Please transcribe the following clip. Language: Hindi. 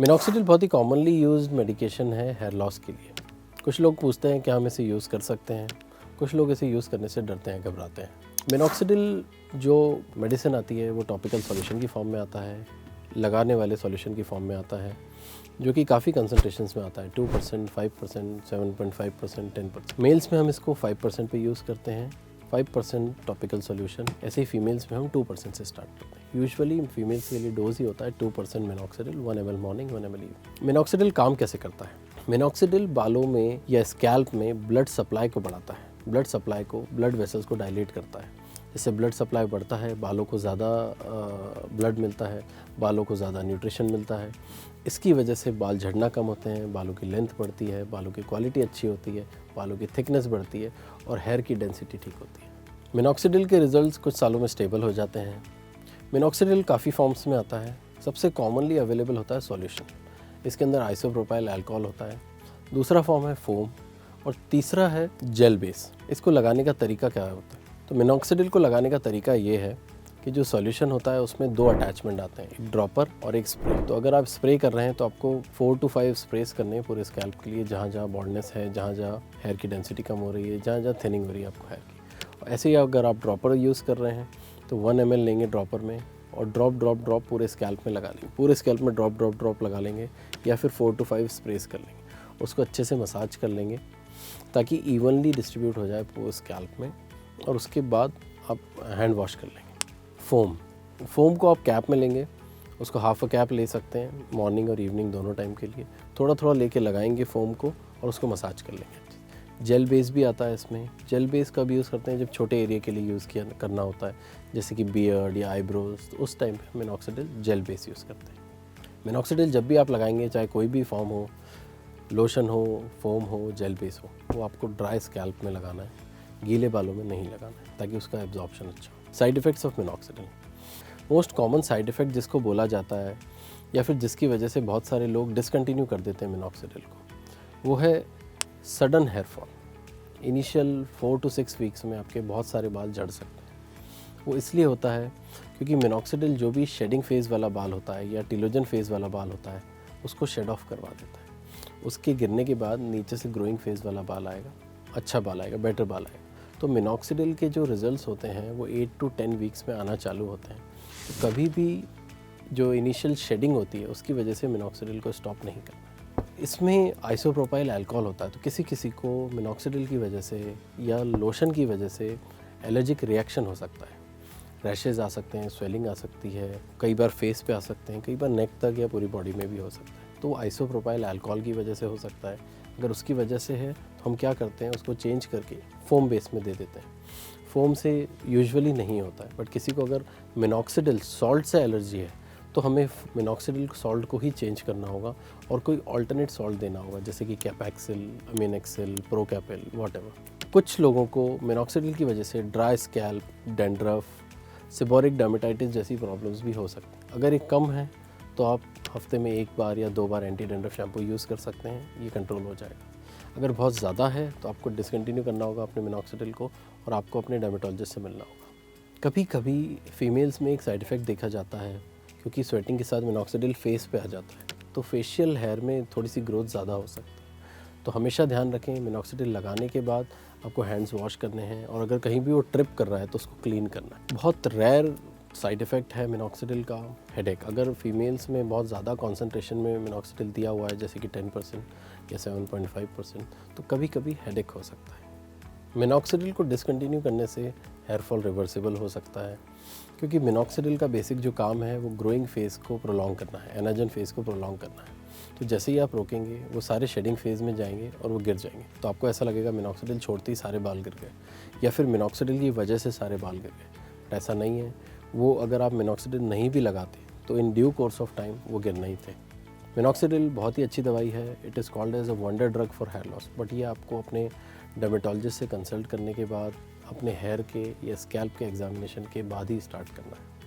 मिनॉक्सिडिल बहुत ही कॉमनली यूज्ड मेडिकेशन है हेयर लॉस के लिए। कुछ लोग पूछते हैं कि हम इसे यूज़ कर सकते हैं, कुछ लोग इसे यूज़ करने से डरते हैं, घबराते हैं। मिनॉक्सिडिल जो मेडिसिन आती है वो टॉपिकल सॉल्यूशन की फॉर्म में आता है, लगाने वाले सॉल्यूशन की फॉर्म में आता है, जो कि काफ़ी कंसंट्रेशंस में आता है, 2%, 5%, 7.5%, 10%। मेल्स में हम इसको 5% पे यूज़ करते हैं, 5% टॉपिकल सॉल्यूशन। ऐसे ही फीमेल्स में हम 2% से स्टार्ट करते हैं। यूजुअली फीमेल्स के लिए डोज ही होता है 2% minoxidil, 1 ml morning, 1 ml evening. Minoxidil काम कैसे करता है? मिनॉक्सिडिल बालों में या स्कैल्प में ब्लड सप्लाई को बढ़ाता है, ब्लड सप्लाई को, ब्लड वेसल्स को डायलेट करता है। इससे ब्लड सप्लाई बढ़ता है, बालों को ज़्यादा ब्लड मिलता है, बालों को ज़्यादा न्यूट्रिशन मिलता है। इसकी वजह से बाल झड़ना कम होते हैं, बालों की लेंथ बढ़ती है, बालों की क्वालिटी अच्छी होती है, बालों की थिकनेस बढ़ती है और हेयर की डेंसिटी ठीक होती है। मिनॉक्सिडिल के रिजल्ट्स कुछ सालों में स्टेबल हो जाते हैं। मिनॉक्सिडिल काफ़ी फॉर्म्स में आता है। सबसे कॉमनली अवेलेबल होता है सॉल्यूशन, इसके अंदर आइसोप्रोपाइल अल्कोहल होता है। दूसरा फॉर्म है फोम और तीसरा है जेल बेस। इसको लगाने का तरीका क्या होता है? तो मिनॉक्सिडिल को लगाने का तरीका ये है कि जो सॉल्यूशन होता है उसमें 2 अटैचमेंट आते हैं, एक ड्रॉपर और एक स्प्रे। तो अगर आप स्प्रे कर रहे हैं तो आपको 4 to 5 स्प्रेस करने हैं पूरे स्कैल्प के लिए, जहाँ जहाँ बॉल्डनेस है, जहाँ जहाँ हेयर की डेंसिटी कम हो रही है, जहाँ जहाँ थिनिंग हो रही है आपको हेयर की। और ऐसे ही अगर आप ड्रॉपर यूज़ कर रहे हैं तो 1 ml लेंगे ड्रॉपर में और ड्रॉप पूरे स्कैल्प में लगा लेंगे, पूरे स्कैल्प में ड्रॉप लगा लेंगे, या फिर 4 to 5 स्प्रेस कर लेंगे। उसको अच्छे से मसाज कर लेंगे ताकि इवनली डिस्ट्रीब्यूट हो जाए पूरे स्कैल्प में, और उसके बाद आप हैंड वॉश कर लेंगे। फोम को आप कैप में लेंगे, उसको हाफ अ कैप ले सकते हैं मॉर्निंग और इवनिंग दोनों टाइम के लिए। थोड़ा थोड़ा लेके लगाएंगे फोम को और उसको मसाज कर लेंगे। जेल बेस भी आता है इसमें। जेल बेस का भी यूज़ करते हैं जब छोटे एरिया के लिए करना होता है, जैसे कि बियर्ड या आईब्रोज, तो उस टाइम पे मिनॉक्सिडिल जेल बेस यूज़ करते हैं। मिनॉक्सिडिल जब भी आप लगाएंगे, चाहे कोई भी फॉर्म हो, लोशन हो, फोम हो, जेल बेस हो, वो आपको ड्राई स्कैल्प में लगाना है, गीले बालों में नहीं लगाना है, ताकि उसका एब्जॉर्प्शन अच्छा हो। Side effects of minoxidil. Most common side effect जिसको बोला जाता है या फिर जिसकी वजह से बहुत सारे लोग डिसकंटिन्यू कर देते हैं मिनॉक्सिडिल को, वो है sudden hair fall. Initial 4 to 6 weeks में आपके बहुत सारे बाल झड़ सकते हैं। वो इसलिए होता है क्योंकि मिनॉक्सिडिल जो भी शेडिंग फेज़ वाला बाल होता है या टिलोजन फेज़ वाला बाल होता है, उसको शेड ऑफ करवा देता है। उसके गिरने के बाद नीचे से ग्रोइंग फेज़ वाला बाल आएगा, अच्छा बाल आएगा, बेटर बाल आएगा। तो मिनॉक्सिडिल के जो रिजल्ट्स होते हैं वो 8 to 10 वीक्स में आना चालू होते हैं। तो कभी भी जो इनिशियल शेडिंग होती है उसकी वजह से मिनॉक्सिडिल को स्टॉप नहीं करना। इसमें आइसोप्रोपाइल अल्कोहल होता है, तो किसी किसी को मिनॉक्सिडिल की वजह से या लोशन की वजह से एलर्जिक रिएक्शन हो सकता है। रैशेज़ आ सकते हैं, स्वेलिंग आ सकती है, कई बार फेस पे आ सकते हैं, कई बार नेक तक या पूरी बॉडी में भी हो सकता है। तो आइसोप्रोपाइल अल्कोहल की वजह से हो सकता है। अगर उसकी वजह से है तो हम क्या करते हैं, उसको चेंज करके फोम बेस में दे देते हैं। फोम से यूजुअली नहीं होता है, बट किसी को अगर मिनॉक्सिडिल सॉल्ट से एलर्जी है तो हमें मिनॉक्सिडिल सॉल्ट को ही चेंज करना होगा और कोई ऑल्टरनेट सॉल्ट देना होगा, जैसे कि कैपेक्सिल, अमीनेक्सिल, प्रोकैपिल, व्हाटएवर। कुछ लोगों को मिनॉक्सिडिल की वजह से dry scalp, dandruff, seborrheic dermatitis जैसी प्रॉब्लम्स भी हो सकती हैं। अगर ये कम है तो आप हफ्ते में 1 बार या 2 बार एंटी डैंड्रफ शैम्पू यूज़ कर सकते हैं, ये कंट्रोल हो जाएगा। अगर बहुत ज़्यादा है तो आपको डिसकंटिन्यू करना होगा अपने मिनॉक्सिडिल को और आपको अपने डर्मेटोलॉजिस्ट से मिलना होगा। कभी कभी फीमेल्स में एक साइड इफ़ेक्ट देखा जाता है, क्योंकि स्वेटिंग के साथ मिनॉक्सिडिल फेस पे आ जाता है, तो फेशियल हेयर में थोड़ी सी ग्रोथ ज़्यादा हो सकती है। तो हमेशा ध्यान रखें, मिनॉक्सिडिल लगाने के बाद आपको हैंड्स वॉश करने हैं, और अगर कहीं भी वो ट्रिप कर रहा है तो उसको क्लीन करना है। बहुत रेयर साइड इफ़ेक्ट है मिनॉक्सिडिल का हेडेक। अगर फीमेल्स में बहुत ज़्यादा कॉन्सेंट्रेशन में मिनॉक्सिडिल दिया हुआ है, जैसे कि 10% या 7.5%, तो कभी कभी हेडेक हो सकता है। मिनॉक्सिडिल को डिसकंटिन्यू करने से हेयर फॉल रिवर्सिबल हो सकता है, क्योंकि मिनॉक्सिडिल का बेसिक जो काम है वो ग्रोइंग फेज़ को प्रोलॉन्ग करना है, एनाजन फेज़ को प्रोलॉन्ग करना है। तो जैसे ही आप रोकेंगे वो सारे शेडिंग फेज़ में जाएंगे और वो गिर जाएंगे। तो आपको ऐसा लगेगा मिनॉक्सिडिल छोड़ते ही सारे बाल गिर गए, या फिर मिनॉक्सिडिल की वजह से सारे बाल गिर गए। ऐसा नहीं है। वो अगर आप मिनॉक्सिडिल नहीं भी लगाते तो in due course of time वो गिर नहीं थे। मिनॉक्सिडिल बहुत ही अच्छी दवाई है। It is called as a wonder drug for hair loss, but ये आपको अपने डर्मेटोलॉजिस्ट से कंसल्ट करने के बाद, अपने हेयर के या स्कैल्प के एग्जामिनेशन के बाद ही स्टार्ट करना है।